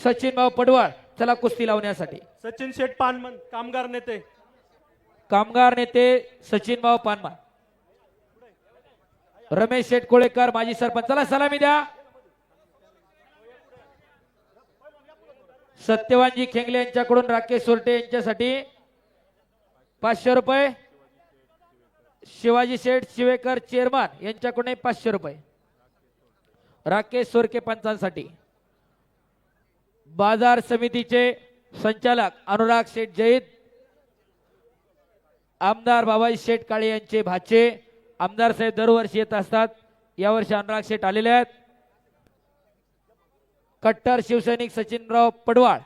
सचिन भाऊ पडवळ चला कुस्ती लावण्यासाठी. सचिन शेठ पानमन कामगार नेते. कामगार नेते सचिन भाऊ पानमान. रमेश शेठ कोळेकर माजी सरपंच चला सलामी द्या. सत्यवानजी खेंगले यांच्याकडून राकेश सोरटे यांच्यासाठी 500 रुपये. शिवाजी शेठ शिवेकर चेअरमन यांच्याकडून 500 रुपये. राकेश सोरके पंचांसाठी. बाजार समितीचे संचालक अनुराग शेठ जैद, आमदार बाबाजी शेठ काळे यांचे भाचे. आमदार साहेब दरवर्षी येत असतात, यावर्षी अनुराग शेठ आलेले आहेत. कट्टर शिवसैनिक सचिनराव पडवाळ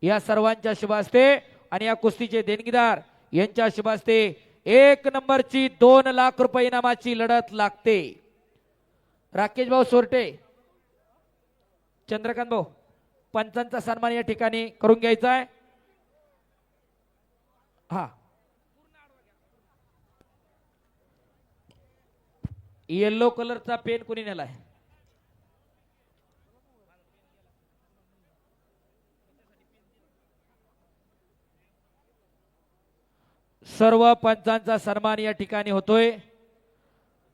या सर्वांच्या शुभ हस्ते आणि या कुस्तीचे देणगीदार यांच्या शुभ हस्ते 1 नंबरची 2 लाख रुपये इनामाची लढत लागते. राकेश भाऊ सोरटे, चंद्रकांत भाऊ, पंचांचा सन्मान या ठिकाणी करून घ्यायचा आहे. हा येलो कलरचा पेन कोणी नेलाय? सर्व पंचांचा सन्मान या ठिकाणी होतोय.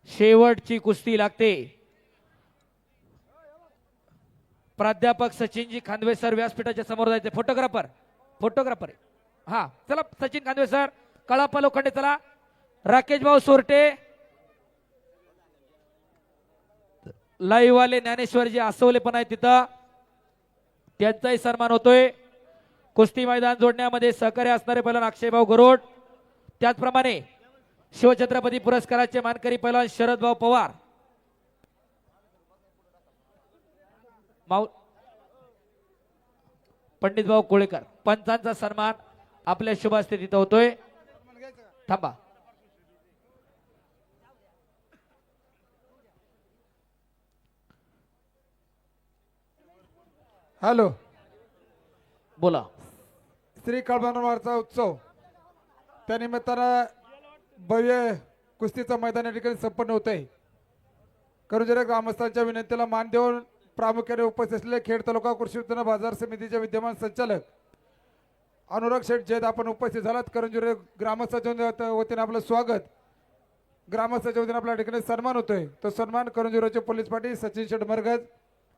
शेवटची कुस्ती लागते. प्राध्यापक सचिनजी खांदवे सर व्यासपीठाच्या समोर जायचे. फोटोग्राफर हा चला. सचिन खांदवे सर, कळापा लोखंडे चला. राकेश भाऊ सोरटे, लाईव्ह वाले ज्ञानेश्वरजी आसवले पण आहे तिथं, त्यांचाही सन्मान होतोय. कुस्ती मैदान जोडण्यामध्ये सहकार्य असणारे पैलवान अक्षयभाऊ गरोड, त्याचप्रमाणे शिवछत्रपती पुरस्काराचे मानकरी पैलवान शरदभाऊ पवार, पंडित भाऊ कोळेकर, पंचांचा सन्मान आपल्या शुभ हस्ते तिथं होतोय. थांबा. हॅलो, बोला. श्री कळमनवारचा उत्सव त्यानिमित्तानं भव्य कुस्तीचं मैदान या ठिकाणी संपन्न होत आहे. करुजरे ग्रामस्थांच्या विनंतीला मान देऊन प्रामुख्याने उपस्थित असलेले खेड तालुका कृषी उत्पन्न बाजार समितीचे विद्यमान संचालक अनुराग शेठ जैद आपण उपस्थित झालात. करंजुरे ग्रामस्थांच्या वतीने आपलं स्वागत. ग्रामस्थांच्या वतीने आपल्या ठिकाणी सन्मान होतोय. तो सन्मान करंजुरेचे पोलीस पाटील सचिन शेठ मरगज,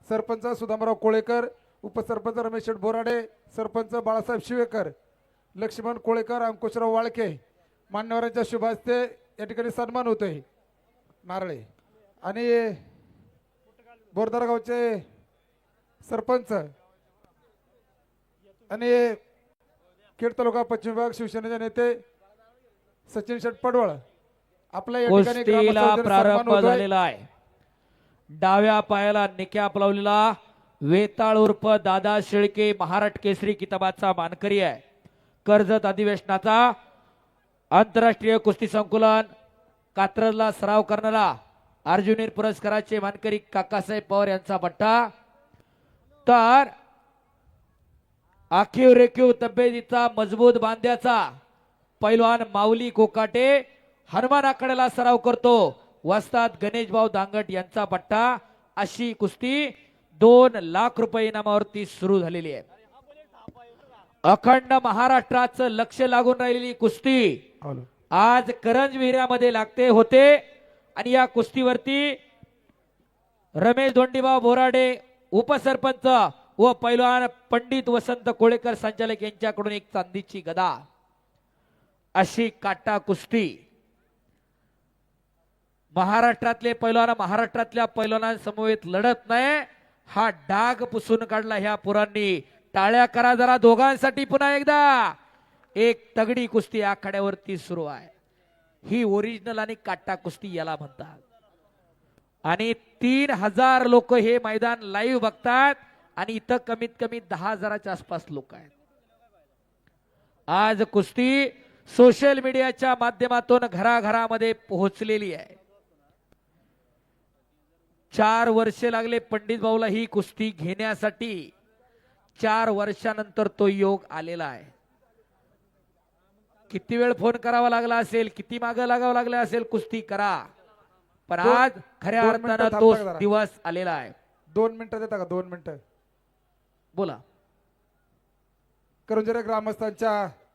सरपंच सुदामराव कोळेकर, उपसरपंच रमेश शेठ बोराडे, सरपंच बाळासाहेब शिवेकर, लक्ष्मण कोळेकर, अंकुशराव वाळके, मान्यवरांच्या शुभ हस्ते या ठिकाणी सन्मान होतोय. नारळे आणि बोरदार गावचे सरपंच आणि खेड तालुका पश्चिम विभाग शिवसेनेचे नेते सचिन शेठ पडवळ आपल्या या ठिकाणी कुस्तीला प्रारंभ झालेला आहे. डाव्या पायाला निकॅप लावलेला वेताळ उर्फ दादा शेळके महाराष्ट्र केसरी किताबाचा मानकरी आहे. कर्जत अधिवेशनाचा आंतरराष्ट्रीय कुस्ती संकुलन कात्रजला सराव करणारा अर्जुनीर पुरस्काराचे मानकरी काकासाहेब पवार यांचा पट्टा. तर आखीव रेखीव तब्येतीचा मजबूत बांध्याचा पैलवान माऊली कोकाटे हनुमान आखाड्याला सराव करतो. वस्ताद गणेश भाऊ दांगट यांचा पट्टा. अशी कुस्ती 2 लाख रुपये इनामावरती सुरू झालेली आहे. अखंड महाराष्ट्राचं लक्ष लागून राहिलेली कुस्ती आज करंज विहिऱ्यामध्ये लागते होते आणि या कुस्तीवरती रमेश धोंडीबा बोराडे उपसरपंच व पैलवान पंडित वसंत कोळेकर संचालक यांच्याकडून एक चांदीची गदा. अशी काटा कुस्ती महाराष्ट्रातले पैलवान महाराष्ट्रातल्या पैलवानांसमवेत लढत नाही. हा डाग पुसून काढला ह्या पुरांनी. टाळ्या करा जरा दोघांसाठी पुन्हा एकदा. एक तगडी कुस्ती आखाड्यावरती सुरू आहे. ही ओरिजिनल आणि काटा कुस्ती याला म्हणतात. आणि 3000 लोक हे मैदान लाईव्ह बघतात आणि इथं कमीत कमी 10,000च्या आसपास लोक आहेत. आज कुस्ती सोशल मीडियाच्या माध्यमातून घराघरामध्ये पोहोचलेली आहे. 4 वर्षे लागले पंडित भाऊला ही कुस्ती घेण्यासाठी. 4 वर्षानंतर तो योग आलेला आहे. किती वेळ फोन करावा लागला असेल, किती मागं लागावं लागलं असेल, कुस्ती करा. पण आज खऱ्या अर्थानं तो दिवस आलेला आहे. 2 मिनिटं देता का? 2 मिनिटं बोला. करंजरे ग्रामस्थांच्या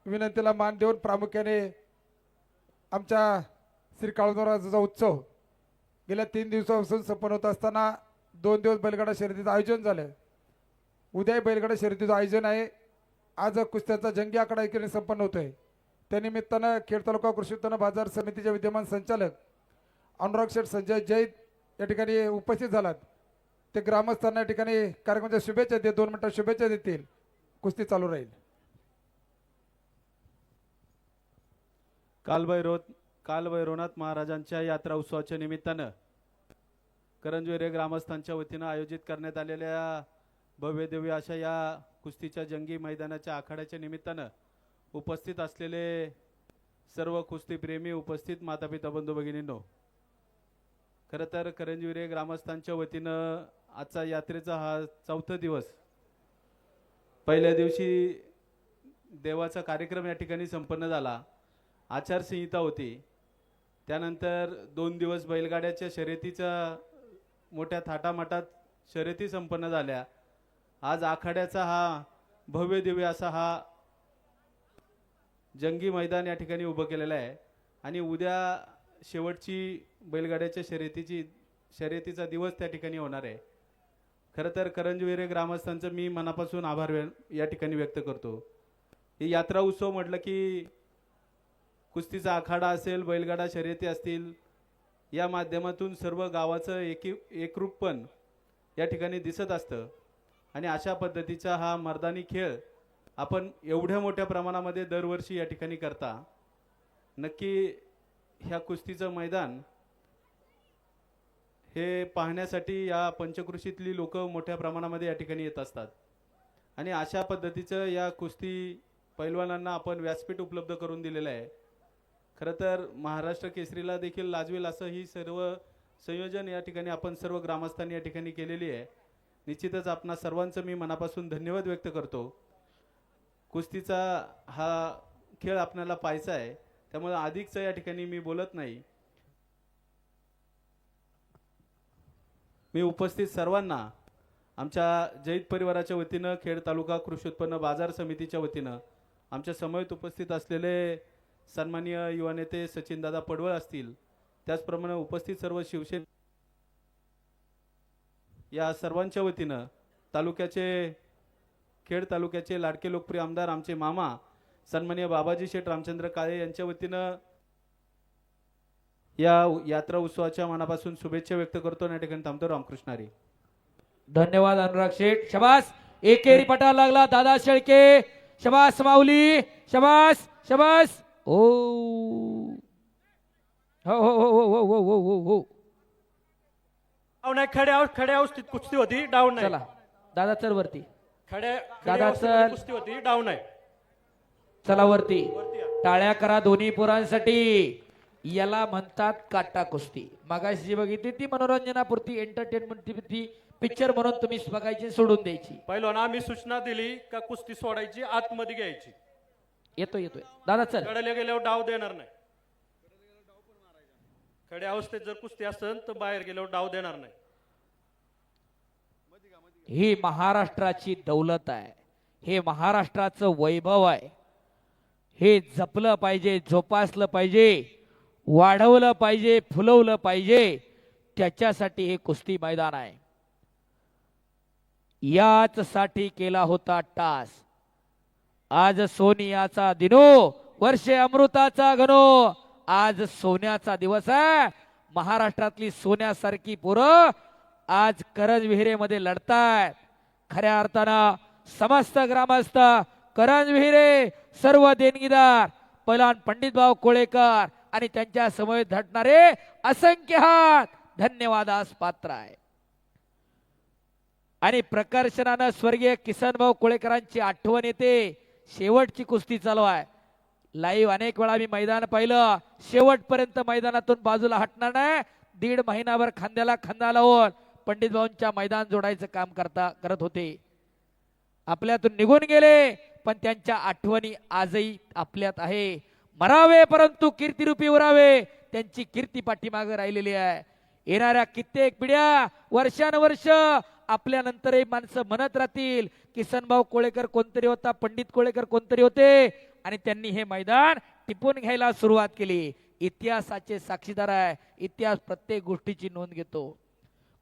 विनंतीला मान देऊन प्रामुख्याने आमच्या श्री काळूराजाचा उत्सव गेल्या 3 दिवसापासून संपन्न होत असताना 2 दिवस बैलगाडा शर्यतीचं आयोजन झालं. उद्याही बैलगाडा शर्यतीचं आयोजन आहे. आज कुस्त्याचा जंगी आखाडा इकडे संपन्न होतोय. त्यानिमित्तानं खेड तालुका कृषी उत्पन्न बाजार समितीचे विद्यमान संचालक अनुराग शेठ संजय जैद या ठिकाणी उपस्थित झालात. ते ग्रामस्थांना या ठिकाणी कार्यक्रमाच्या शुभेच्छा देत 2 मिनिटात शुभेच्छा देतील. कुस्ती चालू राहील. कालभैरवनाथ महाराजांच्या यात्रा उत्सवाच्या निमित्तानं करंजवेरे ग्रामस्थांच्या वतीनं आयोजित करण्यात आलेल्या भव्य दिव्य अशा या कुस्तीच्या जंगी मैदानाच्या आखाड्याच्या निमित्तानं उपस्थित असलेले सर्व कुस्तीप्रेमी, उपस्थित मातापिता बंधू भगिनींनो, खरं तर करंजवेरे ग्रामस्थांच्या वतीनं आजचा यात्रेचा हा 4था दिवस. पहिल्या दिवशी देवाचा कार्यक्रम या ठिकाणी संपन्न झाला. आचारसंहिता होती. त्यानंतर 2 दिवस बैलगाड्याच्या शर्यतीचा मोठ्या थाटामाटात शर्यती संपन्न झाल्या. आज आखाड्याचा हा भव्य दिव्य असा हा जंगी मैदान या ठिकाणी उभं केलेलं आहे. आणि उद्या शेवटची बैलगाड्याच्या शर्यतीचा दिवस त्या ठिकाणी होणार आहे. खरं तर करंजवेरे ग्रामस्थांचं मी मनापासून आभार या ठिकाणी व्यक्त करतो. ही यात्रा उत्सव म्हटलं की कुस्तीचा आखाडा असेल, बैलगाडा शर्यती असतील, या माध्यमातून सर्व गावाचं एकरूपपण या ठिकाणी दिसत असतं. आणि अशा पद्धतीचा हा मर्दानी खेळ आपण एवढ्या मोठ्या प्रमाणामध्ये दरवर्षी या ठिकाणी करता. नक्की ह्या कुस्तीचं मैदान हे पाहण्यासाठी या पंचकृषीतली लोक मोठ्या प्रमाणामध्ये या ठिकाणी येत असतात. आणि अशा पद्धतीचं या कुस्ती पैलवानांना आपण व्यासपीठ उपलब्ध करून दिलेलं आहे. खरं तर महाराष्ट्र केसरीला देखील लाजवेल असं ही सर्व संयोजन या ठिकाणी आपण सर्व ग्रामस्थांनी या ठिकाणी केलेली आहे. निश्चितच आपणा सर्वांचं मी मनापासून धन्यवाद व्यक्त करतो. कुस्तीचा हा खेळ आपल्याला पाहायचा आहे, त्यामुळे अधिकचं या ठिकाणी मी बोलत नाही. मी उपस्थित सर्वांना आमच्या जैद परिवाराच्या वतीनं, खेड तालुका कृषी उत्पन्न बाजार समितीच्या वतीनं, आमच्या समवेत उपस्थित असलेले सन्माननीय युवा नेते सचिनदादा पडवळ असतील, त्याचप्रमाणे उपस्थित सर्व शिवसेना या सर्वांच्या वतीनं खेड तालुक्याचे लाडके लोकप्रिय आमदार आमचे मामा सन्माननीय बाबाजी शेठ रामचंद्र काळे यांच्या वतीनं या यात्रा उत्सवाच्या मनापासून शुभेच्छा व्यक्त करतो. या ठिकाणी थांबतो. रामकृष्ण हरी. धन्यवाद अनुराग शेठ. शबास. एकेरी पटा लागला दादा शेळके. शबास माऊली. शबास शबास. ओ हो हो हो हो हो हो हो हो. डाऊन आहे. खड्या अवस्थेत कुस्ती होती. डाऊन आहे. चला दादा चल वरती. खड्या दादा अवस्थेमध्ये चल. कुस्ती होती. डाऊन आहे. चला वरती. टाळ्या करा दोन्ही पोरांसाठी. याला म्हणतात काटा कुस्ती. मागाशी जी बघितली ती मनोरंजनापुरती, एंटरटेनमेंटची पिक्चर म्हणून तुम्ही बघायची, सोडून द्यायची. पहिलं ना आम्ही सूचना दिली का कुस्ती सोडायची, आतमध्ये घ्यायची. येतोय दादा चल. कडेला गेल्यावर डाव देणार नाही. खड्या अवस्थेत जर कुस्ती असेल तर बाहेर गेल्यावर डाव देणार नाही. ही महाराष्ट्राची दौलत आहे. हे महाराष्ट्राचं वैभव आहे. हे जपलं पाहिजे, जोपासलं पाहिजे, वाढवलं पाहिजे, फुलवलं पाहिजे. त्याच्यासाठी हे कुस्ती मैदान आहे. याच साठी केला होता टास. आज सोनियाचा दिनो, वर्षे अमृताचा घनो. आज सोन्याचा दिवस आहे. महाराष्ट्रातली सोन्यासारखी पोरं आज करंज विहिरेमध्ये लढतायत. खऱ्या अर्थानं समस्त ग्रामस्थ, करंज विहिरे, सर्व देणगीदार, पैलवान पंडितभाऊ कोळेकर आणि त्यांच्या समवेत झटणारे असंख्य हात धन्यवादास पात्र आहे. आणि प्रकर्षणानं स्वर्गीय किसनभाऊ कोळेकरांची आठवण येते. शेवटची कुस्ती चालू आहे. लाईव्ह अनेक वेळा मी मैदान पाहिलं. शेवटपर्यंत मैदानातून बाजूला हटणार नाही. 1.5 महिनाभर खांद्याला खांदा लावून पंडित भाऊंच्या मैदान जोडायचं काम करत होते. आपल्यातून निघून गेले, पण त्यांच्या आठवणी आजही आपल्यात आहे. मरावे परंतु कीर्तिरूपी उरावे. त्यांची कीर्ती पाठीमागे राहिलेली आहे. येणाऱ्या कित्येक पिढ्या, वर्षानुवर्ष आपल्या नंतरही माणसं म्हणत राहतील किसनभाऊ कोळेकर कोणतरी होता, पंडित कोळेकर कोणतरी होते, आणि त्यांनी हे मैदान टिपून घ्यायला सुरुवात केली. इतिहासाचे साक्षीदार आहे. इतिहास प्रत्येक गोष्टीची नोंद घेतो.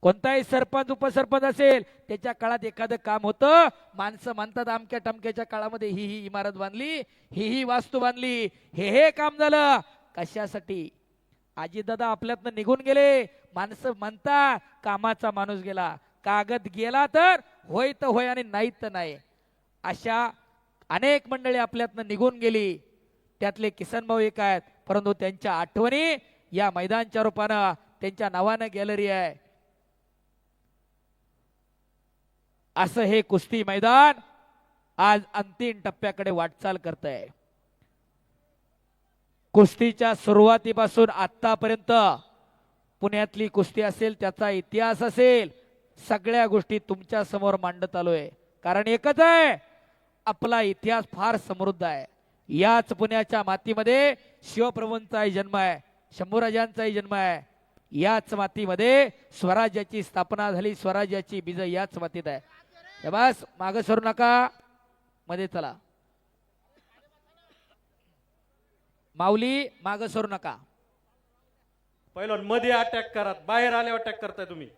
कोणताही सरपंच उपसरपंच असेल त्याच्या काळात एखादं काम होतं, माणसं म्हणतात अमक्या टमक्याच्या काळामध्ये ही इमारत बांधली, ही वास्तू बांधली, हे काम झालं. कशासाठी? आजीदादा आपल्यातनं निघून गेले. माणसं म्हणतात कामाचा माणूस गेला. कागद गेला तर होय तर होय आणि नाही तर नाही. अशा अनेक मंडळी आपल्यातनं निघून गेली. त्यातले किसनभाऊ एक आहेत, परंतु त्यांच्या आठवणी या मैदानच्या रूपानं त्यांच्या नावानं गॅलरी आहे. असं हे कुस्ती मैदान आज अंतिम टप्प्याकडे वाटचाल करत आहे. कुस्तीच्या सुरुवातीपासून आतापर्यंत पुण्यातली कुस्ती असेल, त्याचा इतिहास असेल, सगळ्या गोष्टी तुमच्या समोर मांडत आलोय. कारण एकच आहे, आपला इतिहास फार समृद्ध आहे. याच पुण्याच्या मातीमध्ये शिवप्रभूंचाही जन्म आहे, शंभूराजांचाही जन्म आहे. याच मातीमध्ये स्वराज्याची स्थापना झाली, स्वराज्याची बीज याच मातीत आहे. बस मागे सरू नका, मध्ये चला. माऊली माग सरू नका. पहिलवान मध्ये अटॅक करा, बाहेर आल्यावर अटॅक करताय तुम्ही.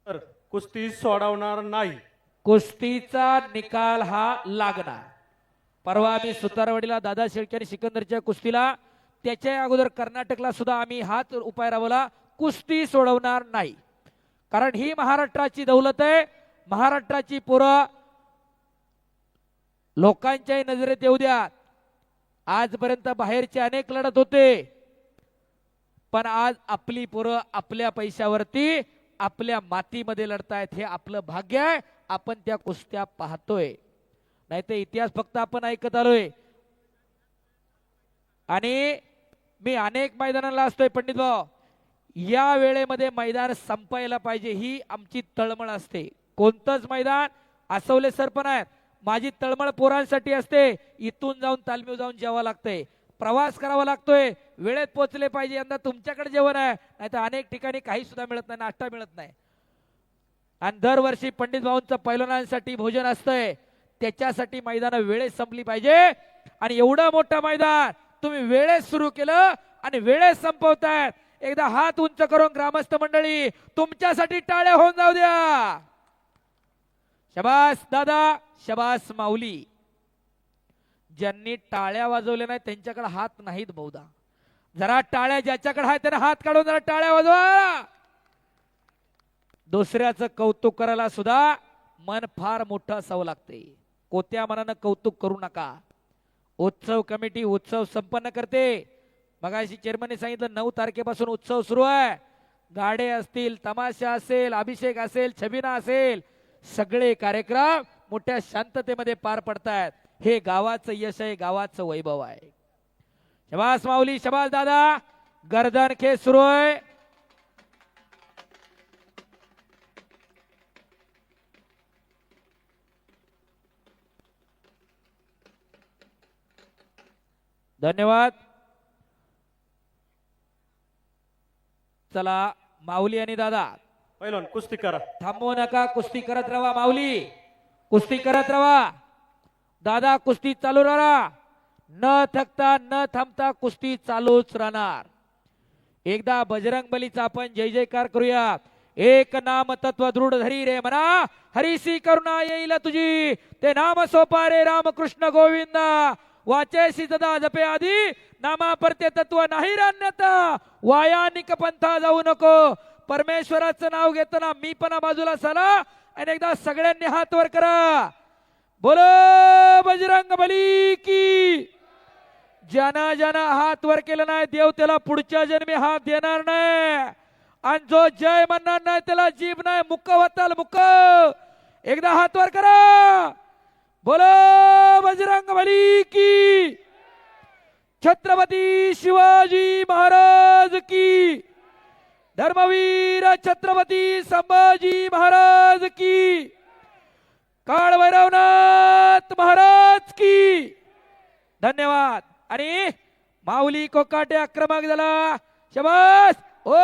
तर कुस्ती सोडवणार नाही. कुस्तीचा निकाल हा लागणार. परवा आम्ही सुतारवाडीला दादा शेळके आणि सिकंदरच्या कुस्तीला, त्याच्या अगोदर कर्नाटकला सुद्धा आम्ही हाच उपाय राबवला, कुस्ती सोडवणार नाही. कारण ही महाराष्ट्राची दौलत आहे. महाराष्ट्राची पोरं लोकांच्याही नजरेत येऊ द्या. आजपर्यंत बाहेरचे अनेक लढत होते, पण आज आपली पोरं आपल्या पैशावरती आपल्या मातीमध्ये लढतायत. हे आपलं भाग्य आहे. आपण त्या कुस्त्या पाहतोय, नाही तर इतिहास फक्त आपण ऐकत आलोय. आणि मी अनेक मैदानाला असतोय पंडित भाऊ, या वेळेमध्ये मैदान संपायला पाहिजे ही आमची तळमळ असते. कोणतंच मैदान, आसवले सर पण आहेत, माझी तळमळ पोरांसाठी असते. इथून जाऊन तालमीवर जाऊन जेवावं लागतंय, प्रवास करावा लागतोय, वेळेत पोहोचले पाहिजे. यंदा तुमच्याकडे जेवण आहे, नाही तर अनेक ठिकाणी काही सुद्धा मिळत नाही, नाश्ता मिळत नाही. आणि दरवर्षी पंडित भाऊंचं पैलवानांसाठी भोजन असतंय, त्याच्यासाठी मैदान वेळेत संपली पाहिजे. आणि एवढं मोठं मैदान तुम्ही वेळेत सुरू केलं आणि वेळेत संपवतायत. एकदा हात उंच करून ग्रामस्थ मंडळी तुमच्यासाठी टाळ्या होऊन जाऊ द्या. शबास दादा, शबास माऊली. ज्यांनी टाळ्या वाजवल्या नाही त्यांच्याकडे हात नाहीत बहुधा. जरा टाळ्या ज्याच्याकडे आहेत त्याने हात काढून जरा टाळ्या वाजवा. दुसऱ्याचं कौतुक करायला सुद्धा मन फार मोठं असावं लागते. कोत्या मनानं कौतुक करू नका. उत्सव कमिटी उत्सव संपन्न करते. मगाशी चेअरमनने सांगितलं 9 तारखेपासून उत्सव सुरू आहे. गाडे असतील, तमाशा असेल, अभिषेक असेल, छबिना असेल, सगळे कार्यक्रम मोठ्या शांततेमध्ये पार पडतायत. हे गावाचं यश आहे, गावाचं वैभव आहे. शबास माऊली, शबास दादा. गर्दन खेळ सुरू आहे. धन्यवाद. चला माऊली आणि दादा पहिलवान कुस्ती करा. थांबवू नका, कुस्ती करत राहा. माऊली कुस्ती करत राहा. दादा कुस्ती चालू राहा. न थकता न थांबता कुस्ती चालूच राहणार. एकदा बजरंग बलीचा आपण जय जयकार करूया. एक नाम तत्व दृढ धरी रे मना, हरीसी करुणा येईल तुझी, ते नाम सोपारे रामकृष्ण गोविंद. वाचेसी सदा जपे आधी, नामा परते तत्व नाही रान्यता, वायानिक पंथा जाऊ नको. परमेश्वराचं नाव घेताना मी पण बाजूला चला आणि एकदा सगळ्यांनी हात वर करा. बोलो बजरंग बली की. ज्याना ज्याना हात वर केला नाही देव त्याला पुढच्या जन्मी हात देणार नाही. आणि जो जय म्हणणार नाही त्याला जीभ नाही, मुक्क होताल मुक्क. एकदा हात वर करा. बोलो बजरंग बली की. छत्रपती शिवाजी महाराज की. धर्मवीर छत्रपती संभाजी महाराज की. काळ भैरवनाथ महाराज की. धन्यवाद. आणि माऊली कोकाटे आक्रमक झाला. शबास. ओ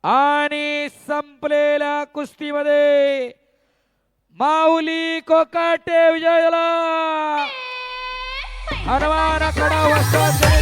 आणि संपलेल्या कुस्तीमध्ये माऊली कोकाटे विजय झाला. हनुमान आखाडा वस्ताद